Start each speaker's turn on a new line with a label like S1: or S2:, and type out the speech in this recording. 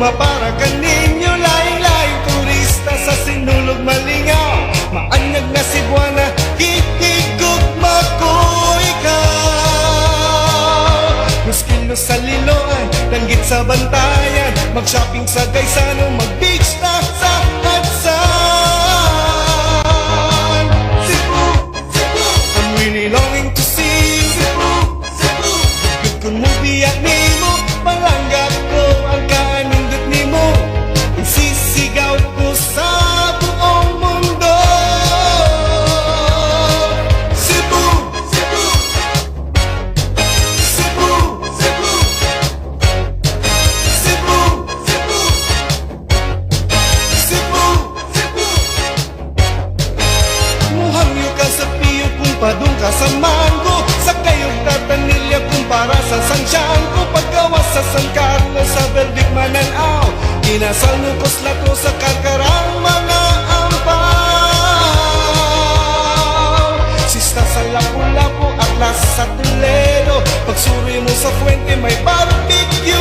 S1: Para kaninyo laing-laing turista sa sinulog malingaw. Maanyag na Cebuana, hihigugma ko ikaw. Muskilo sa Liloan, tanggit sa Bantayan, mag-shopping sa Gaisano, mag-beach na sa Hudson. Cebu, Cebu, I'm really longing to see Cebu, Cebu. Good kung movie at nimo, palanggap ko ang kanindot nimo. Isisigaw ko sa buong mundo. Cebu, Cebu, Cebu, Cebu, Cebu, Cebu, Cebu, Cebu. Muhangyo ka sa Pio kung padung ka sa Mango, sa kayong tatanilya kung para sa Santiago, paggawas sa San Carlos, sa Belvic Mananaw, inasal mo koslato sa Karkarang mga ampaw. Sista sa Lapu-Lapu, Atlas sa Toledo, pagsuri mo sa Fuente may barbecue.